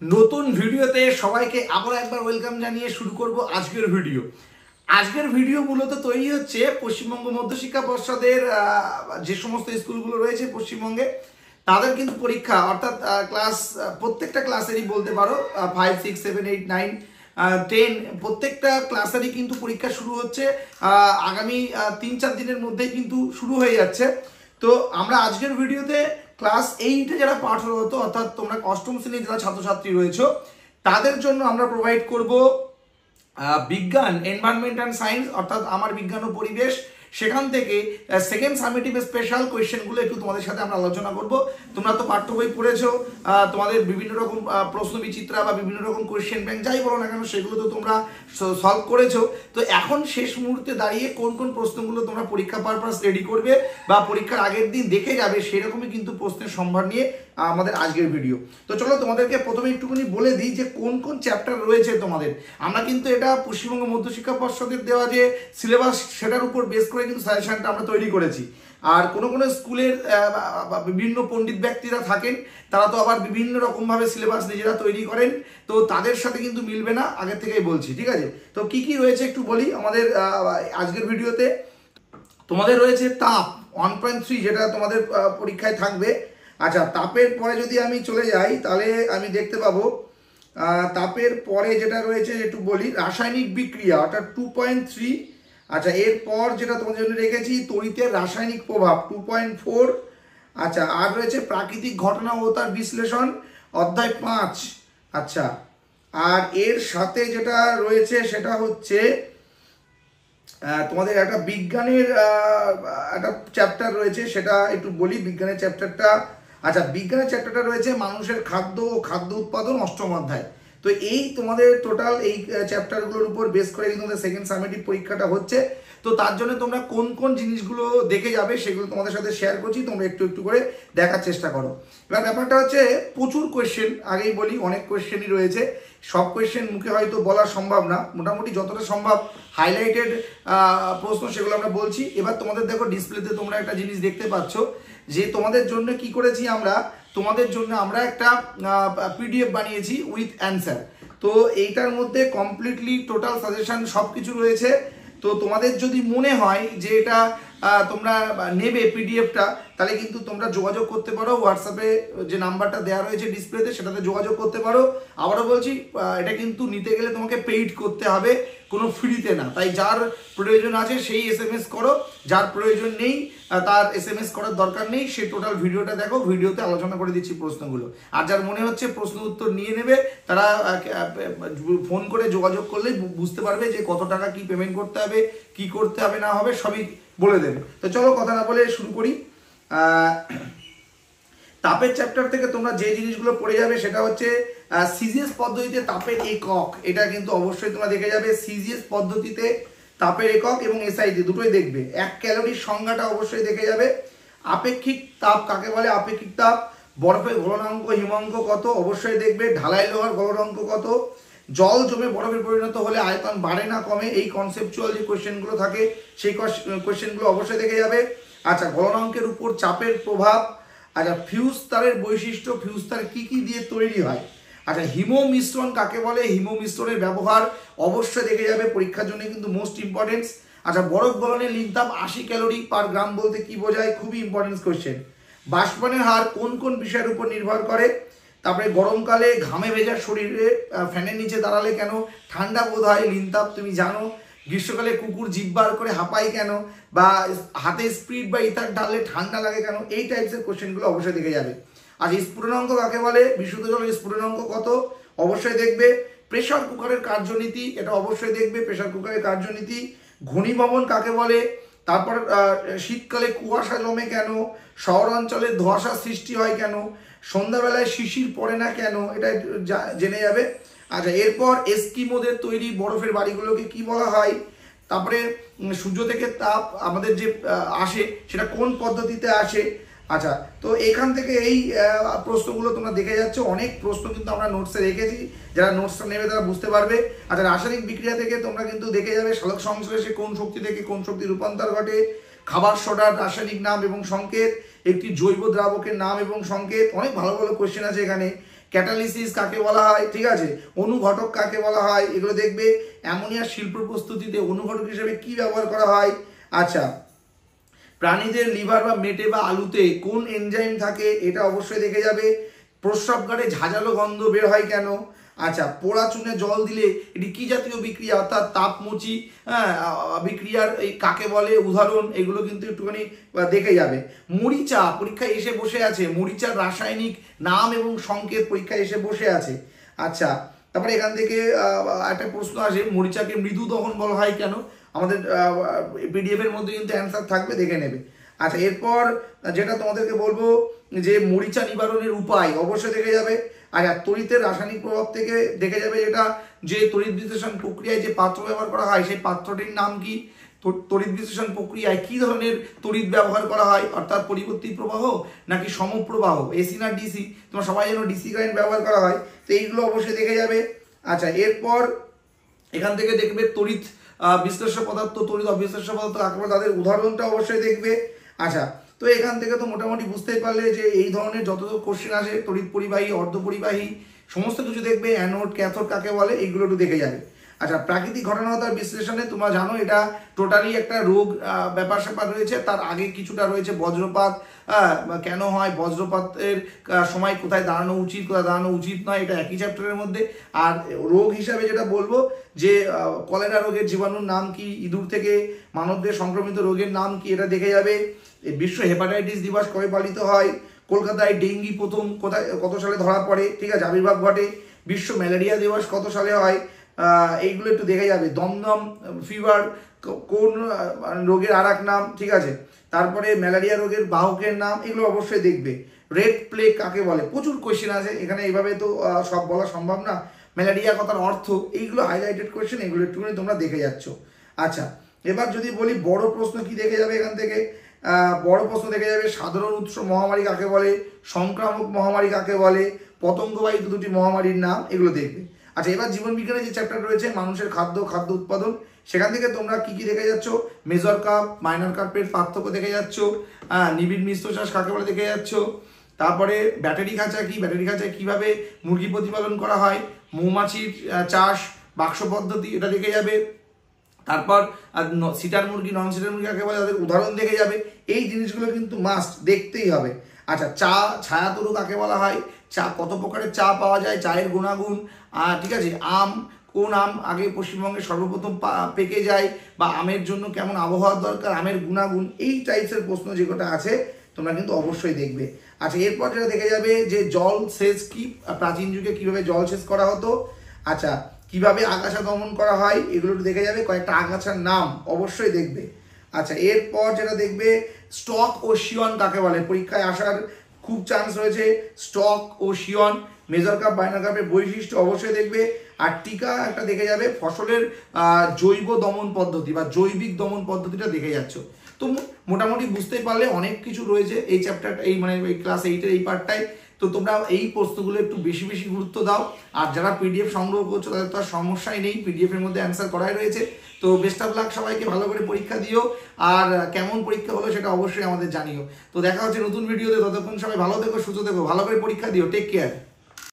নতুন ভিডিওতে সবাইকে আবার একবার ওয়েলকাম জানিয়ে শুরু করব আজকের ভিডিও। আজকের ভিডিও মূলত তৈরি হচ্ছে পশ্চিমবঙ্গ মধ্যশিক্ষা পর্ষদের যে সমস্ত স্কুলগুলো রয়েছে পশ্চিমবঙ্গে তাদের কিন্তু পরীক্ষা অর্থাৎ ক্লাস প্রত্যেকটা ক্লাসেরই বলতে পারো 5, 6, 7, 8, 9, 10 প্রত্যেকটা ক্লাসেরই কিন্তু পরীক্ষা শুরু হচ্ছে আগামী 3-4 দিনের মধ্যেই কিন্তু শুরু হয়ে যাচ্ছে। তো আমরা আজকের ভিডিওতে ক্লাস 8-এ যারা পাঠরত অর্থাৎ তোমরা অষ্টম শ্রেণীর যারা ছাত্রছাত্রী রয়েছে তাদের জন্য আমরা প্রোভাইড করব বিজ্ঞান এনভায়রনমেন্ট অ্যান্ড সায়েন্স অর্থাৎ আমার বিজ্ঞান ও পরিবেশ, সেখান থেকে সেকেন্ড সামেটিভ স্পেশাল কোয়েশ্চেনগুলো একটু তোমাদের সাথে আমরা আলোচনা করব। তোমরা তো পাঠ্য বই পড়েছো, তোমাদের বিভিন্ন রকম প্রশ্ন বিচিত্রা বা বিভিন্ন রকম কোয়েশ্চেন ব্যাংক যাই বলো না কেন সেগুলো তো তোমরা সলভ করেছো। তো এখন শেষ মুহূর্তে দাঁড়িয়ে কোন কোন প্রশ্নগুলো তোমরা পরীক্ষা পারপাস রেডি করবে বা পরীক্ষার আগের দিন দেখে যাবে সেরকমই কিন্তু প্রশ্নের সম্ভার নিয়ে আমাদের আজকের ভিডিও। তো চলো তোমাদেরকে প্রথমে একটুখানি বলে দিই যে কোন কোন চ্যাপ্টার রয়েছে তোমাদের। আমরা কিন্তু এটা পশ্চিমবঙ্গ মধ্যশিক্ষা পর্ষদের দেওয়া যে সিলেবাস সেটার উপর বেস করে কিন্তু সাজেশনটা আমরা তৈরি করেছি। আর কোনো কোনো স্কুলের বিভিন্ন পণ্ডিত ব্যক্তিরা থাকেন, তারা তো আবার বিভিন্ন রকমভাবে সিলেবাস নিজেরা তৈরি করেন, তো তাদের সাথে কিন্তু মিলবে না, আগে থেকেই বলছি, ঠিক আছে? তো কি কি রয়েছে একটু বলি আমাদের আজকের ভিডিওতে। তোমাদের রয়েছে তাপ 1.3 যেটা তোমাদের পরীক্ষায় থাকবে। আচ্ছা, তাপের পরে যদি আমি চলে যাই তাহলে আমি দেখতে পাবো তাপের পরে যেটা রয়েছে একটু বলি রাসায়নিক বিক্রিয়া অর্থাৎ 2.3। আচ্ছা, এরপর যেটা তোমাদের জন্য রেখেছি তড়িতের রাসায়নিক প্রভাব 2.4। আচ্ছা, আর রয়েছে প্রাকৃতিক ঘটনা ও তার বিশ্লেষণ অধ্যায় 5। আচ্ছা, আর এর সাথে যেটা রয়েছে সেটা হচ্ছে তোমাদের একটা বিজ্ঞানের একটা চ্যাপ্টার রয়েছে, সেটা একটু বলি বিজ্ঞানের চ্যাপ্টারটা। আচ্ছা, বিজ্ঞানের চ্যাপ্টারটা রয়েছে মানুষের খাদ্য ও খাদ্য উৎপাদন অষ্টম অধ্যায়। তো এই তোমাদের টোটাল এই চ্যাপ্টারগুলোর উপর বেস করে কিন্তু তোমাদের সেকেন্ড সামেটিভ পরীক্ষাটা হচ্ছে। তো তার জন্য তোমরা কোন কোন জিনিসগুলো দেখে যাবে সেগুলো তোমাদের সাথে শেয়ার করছি, তোমরা একটু একটু করে দেখার চেষ্টা করো। এবার ব্যাপারটা হচ্ছে প্রচুর কোয়েশ্চেন, আগেই বলি অনেক কোয়েশ্চেনই রয়েছে, সব কোয়েশ্চেন মুখে হয়তো বলা সম্ভব না, মোটামুটি যতটা সম্ভব হাইলাইটেড প্রশ্ন সেগুলো আমরা বলছি। এবার তোমাদের দেখো ডিসপ্লেতে তোমরা একটা জিনিস দেখতে পাচ্ছ যে তোমাদের জন্য কি করেছি আমরা, তোমাদের জন্য আমরা একটা পিডিএফ বানিয়েছি উইথ অ্যান্সার। তো এইটার মধ্যে কমপ্লিটলি টোটাল সাজেশন সব কিছু রয়েছে। তো তোমাদের যদি মনে হয় যে এটা তোমরা নেবে পিডিএফটা, তাহলে কিন্তু তোমরা যোগাযোগ করতে পারো, হোয়াটসঅ্যাপে যে নাম্বারটা দেওয়া রয়েছে ডিসপ্লেতে সেটাতে যোগাযোগ করতে পারো। আবারও বলছি, এটা কিন্তু নিতে গেলে তোমাকে পেইড করতে হবে, কোনো ফ্রিতে না। তাই যার প্রয়োজন আছে সেই SMS করো, যার প্রয়োজন নেই তার SMS করার দরকার নেই, সে টোটাল ভিডিওটা দেখো, ভিডিওতে আলোচনা করে দিচ্ছি প্রশ্নগুলো। আর যার মনে হচ্ছে প্রশ্ন উত্তর নিয়ে নেবে তারা ফোন করে যোগাযোগ করলেই বুঝতে পারবে যে কত টাকা কি পেমেন্ট করতে হবে, কি করতে হবে না হবে সবই বলে দেবে। তো চলো কথা না বলে শুরু করি। তাপের চ্যাপ্টার থেকে তোমরা যে জিনিসগুলো পড়ে যাবে সেটা হচ্ছে সিজিএস পদ্ধতিতে তাপের একক, এটা কিন্তু অবশ্যই তোমরা দেখে যাবে। সিজিএস পদ্ধতিতে তাপের একক এবং এসআইটি দুটোই দেখবে। 1 ক্যালোরির সংজ্ঞাটা অবশ্যই দেখে যাবে। আপেক্ষিক তাপ কাকে বলে, আপেক্ষিক তাপ, বরফের গলনাঙ্ক হিমাঙ্ক কত অবশ্যই দেখবে, ঢালাই লোহার গলনাঙ্ক কত, জল জমে বরফে পরিণত হলে আয়তন বাড়ে না কমে, এই কনসেপচুয়াল যে কোয়েশ্চেনগুলো থাকে সেই কোয়েশ্চেনগুলো অবশ্যই দেখে যাবে। আচ্ছা, গলনাঙ্কের উপর চাপের প্রভাব। আচ্ছা, ফিউজ তারের বৈশিষ্ট্য, ফিউজ তার কি কি দিয়ে তৈরি হয়। আচ্ছা, হিম মিশ্রণ কাকে বলে, হিম মিশ্রণের ব্যবহার অবশ্যই দেখে যাবে, পরীক্ষার জন্য কিন্তু মোস্ট ইম্পর্টেন্স। আচ্ছা, বরফ গলনের লিনতাপ 80 ক্যালোরি পার গ্রাম বলতে কি বোঝায়, খুবই ইম্পর্টেন্স কোয়েশ্চেন। বাষ্পনের হার কোন কোন বিষয়ের উপর নির্ভর করে। তারপরে গরমকালে ঘামে ভেজা শরীরে ফ্যানের নিচে দাঁড়ালে কেন ঠান্ডা বোধ হয়, লিনতাপ তুমি জানো। গ্রীষ্মকালে কুকুর জিভ বার করে হাঁপায় কেন, বা হাতে স্পিড বা ইথার ঢাললে ঠান্ডা লাগে কেন, এই টাইপসের কোশ্চেনগুলো অবশ্যই দেখে যাবে। আর স্ফুটনাঙ্ক কাকে বলে, বিশুদ্ধ জলের স্ফুটনাঙ্ক কত অবশ্যই দেখবে। প্রেসার কুকারের কার্যনীতি এটা অবশ্যই দেখবে, প্রেসার কুকারের কার্যনীতি। ঘনীভবন কাকে বলে, তারপর শীতকালে কুয়াশা জমে কেন, শহরাঞ্চলে ধোঁয়াশা সৃষ্টি হয় কেন, সন্ধ্যাবেলায় শিশির পড়ে না কেন, এটা জেনে যাবে। আচ্ছা, এরপর এস্কিমোদের তৈরি বরফের বাড়িগুলোকে কি বলা হয়। তারপরে সূর্য থেকে তাপ আমাদের যে আসে সেটা কোন পদ্ধতিতে আসে। আচ্ছা, তো এখান থেকে এই প্রশ্নগুলো তোমরা দেখে যাচ্ছ, অনেক প্রশ্ন কিন্তু আমরা নোটসে রেখেছি, যারা নোটসটা নেবে তারা বুঝতে পারবে। আচ্ছা, রাসায়নিক বিক্রিয়া থেকে তোমরা কিন্তু দেখে যাবে সালোক সংশ্লেষে কোন শক্তি থেকে কোন শক্তি রূপান্তর ঘটে, খাবার সোডার রাসায়নিক নাম এবং সংকেত, একটি জৈব দ্রাবকের নাম এবং সংকেত, অনেক ভালো ভালো কোয়েশ্চেন আছে এখানে। ক্যাটালিসিস কাকে বলা হয়, ঠিক আছে, অনুঘটক কাকে বলা হয় এগুলো দেখবে। অ্যামোনিয়ার শিল্প প্রস্তুতিতে অনুঘটক হিসেবে কি ব্যবহার করা হয়। আচ্ছা, প্রাণীদের লিভার বা মেটে বা আলুতে কোন এনজাইম থাকে এটা অবশ্যই দেখে যাবে। প্রস্রাবগারে ঝাঁঝালো গন্ধ বের হয় কেন। আচ্ছা, পোড়া চুনে জল দিলে এটি কি জাতীয় বিক্রিয়া, অর্থাৎ তাপমোচী বিক্রিয়ার এই কাকে বলে, উদাহরণ এগুলো কিন্তু একটুখানি দেখে যাবে। মরিচা পরীক্ষায় এসে বসে আছে, মরিচার রাসায়নিক নাম এবং সংকেত পরীক্ষায় এসে বসে আছে। আচ্ছা, তারপরে এখান থেকে একটা প্রশ্ন আসে, মরিচাকে মৃদু দহন বলা হয় কেন, আমাদের পিডিএফ এর মধ্যে কিন্তু অ্যান্সার থাকবে, দেখে নেবে। আচ্ছা, এরপর যেটা তোমাদেরকে বলবো যে মরিচা নিবারণের উপায় অবশ্যই দেখে যাবে। আচ্ছা, তড়িতের রাসায়নিক প্রভাব থেকে দেখে যাবে যেটা যে তড়িৎ বিশ্লেষণ প্রক্রিয়ায় যে পাত্র ব্যবহার করা হয় সেই পাত্রটির নাম কি, তড়িৎ বিশ্লেষণ প্রক্রিয়ায় কি ধরনের তড়িৎ ব্যবহার করা হয়, অর্থাৎ পরিবর্তী প্রবাহ নাকি সমপ্রবাহ, এসি না ডিসি, তোমরা সবাই যেন ডিসি কারেন্ট ব্যবহার করা হয়, তো এইগুলো অবশ্যই দেখে যাবে। আচ্ছা, এরপর এখান থেকে দেখবে তড়িৎ বিশ্লেষ্য পদার্থ, তড়িৎ অবিশ্লেষ্য পদার্থ কাকে বলে তাদের উদাহরণটা অবশ্যই দেখবে। আচ্ছা, তো এখান থেকে তো মোটামুটি বুঝতেই পারলে যে এই ধরনের যত কোশ্চেন আসে তড়িৎ পরিবাহী, অর্ধপরিবাহী সমস্ত কিছু দেখবে, অ্যানোড ক্যাথোড কাকে বলে এইগুলো একটু দেখে যাবে। আচ্ছা, প্রাকৃতিক ঘটনার বিশ্লেষণে তোমরা জানো এটা টোটালি একটা রোগ ব্যাপার স্যাপার রয়েছে, তার আগে কিছুটা রয়েছে বজ্রপাত কেন হয়, বজ্রপাতের সময় কোথায় দাঁড়ানো উচিত কোথায় দাঁড়ানো উচিত নয়, এটা একই চ্যাপ্টারের মধ্যে। আর রোগ হিসাবে যেটা বলবো যে কলেরা রোগের জীবাণুর নাম কি, ইঁদুর থেকে মানবদের সংক্রমিত রোগের নাম কি এটা দেখে যাবে। বিশ্ব হেপাটাইটিস দিবস কবে পালিত হয়, কলকাতায় ডেঙ্গি প্রথম কোথায় কত সালে ধরা পড়ে, ঠিক আছে, আবির্ভাব ঘটে। বিশ্ব ম্যালেরিয়া দিবস কত সালে হয়, এইগুলো একটু দেখে যাবে। দমদম ফিভার কোন রোগের আর এক নাম, ঠিক আছে, তারপরে ম্যালেরিয়া রোগের বাহকের নাম, এগুলো অবশ্যই দেখবে। রেড প্লেগ কাকে বলে, প্রচুর কোয়েশ্চেন আছে এখানে, এইভাবে তো সব বলা সম্ভব না। ম্যালেরিয়া কথার অর্থ, এইগুলো হাইলাইটেড কোয়েশ্চেন, এগুলো একটুখানি তোমরা দেখে যাচ্ছ। আচ্ছা, এবার যদি বলি বড় প্রশ্ন কি দেখে যাবে এখান থেকে, বড় প্রশ্ন দেখে যাবে সাধারণ উৎস মহামারী কাকে বলে, সংক্রামক মহামারী কাকে বলে, পতঙ্গবাহিত দুটি মহামারীর নাম, এগুলো দেখবে। আচ্ছা, এবার জীবন বিজ্ঞানের যে চ্যাপ্টার রয়েছে মানুষের খাদ্য উৎপাদন, সেখান থেকে তোমরা কি কি দেখে যাচ্ছ, মেজর কাপ মাইনর কাপের পার্থক্য দেখে যাচ্ছ, নিবিড় মিশ্র চাষ কাকে বলে দেখে যাচ্ছ। তারপরে ব্যাটারি খাঁচা কি, ব্যাটারি খাঁচায় কিভাবে মুরগি প্রতিপালন করা হয়, মৌমাছির চাষ, বাক্স পদ্ধতি এটা দেখে যাবে। তারপর সিটার মুরগি নন সিটার মুরগি কাকে বলে তাদের উদাহরণ দেখে যাবে। এই জিনিসগুলো কিন্তু মাস্ট দেখতেই হবে। আচ্ছা, চা ছায়াতরু কাকে বলা হয়, চা কত প্রকারের চা পাওয়া যায়, চায়ের গুণাগুণ, ঠিক আছে, আম কোন আম আগে পশ্চিমবঙ্গে সর্বপ্রথম পেকে যায়, বা আমের জন্য কেমন আবহাওয়ার দরকার, আমের গুণাগুণ, এই টাইপসের প্রশ্ন যে কটা আছে তোমরা কিন্তু অবশ্যই দেখবে। আচ্ছা, এরপর যেটা দেখে যাবে যে জল সেচ কি, প্রাচীন যুগে কিভাবে জল সেচ করা হতো। আচ্ছা, কিভাবে আগাছা দমন করা হয় এগুলো দেখে যাবে, কয়েকটা আগাছার নাম অবশ্যই দেখবে। আচ্ছা, এরপর যেটা দেখবে স্টক ও শিয়ন কাকে বলে, পরীক্ষায় আসার খুব চান্স রয়েছে। স্টক ও শিয়ন, মেজর কাপ মাইনর কাপের বৈশিষ্ট্য অবশ্যই দেখবে। আর টিকা একটা দেখে যাবে, ফসলের জৈব দমন পদ্ধতি বা জৈবিক দমন পদ্ধতিটা দেখে যাচ্ছ। তো মোটামুটি বুঝতেই পারলে অনেক কিছু রয়েছে এই চ্যাপ্টারটা, এই মানে ক্লাস 8-এর এই পার্টটাই। তো তোমরা এই প্রশ্নগুলো একটু বেশি বেশি গুরুত্ব দাও। আর যারা পিডিএফ সংগ্রহ করছো তাদের তো আর সমস্যাই নেই, পিডিএফ এর মধ্যে অ্যান্সার করাই রয়েছে। তো বেস্ট অফ লাক, সবাইকে ভালো করে পরীক্ষা দিও, আর কেমন পরীক্ষা হলো সেটা অবশ্যই আমাদের জানিও। তো দেখা হচ্ছে নতুন ভিডিওতে, ততক্ষণ সবাই ভালো থেকো, সুস্থ থেকো, ভালো করে পরীক্ষা দিও, টেক কেয়ার।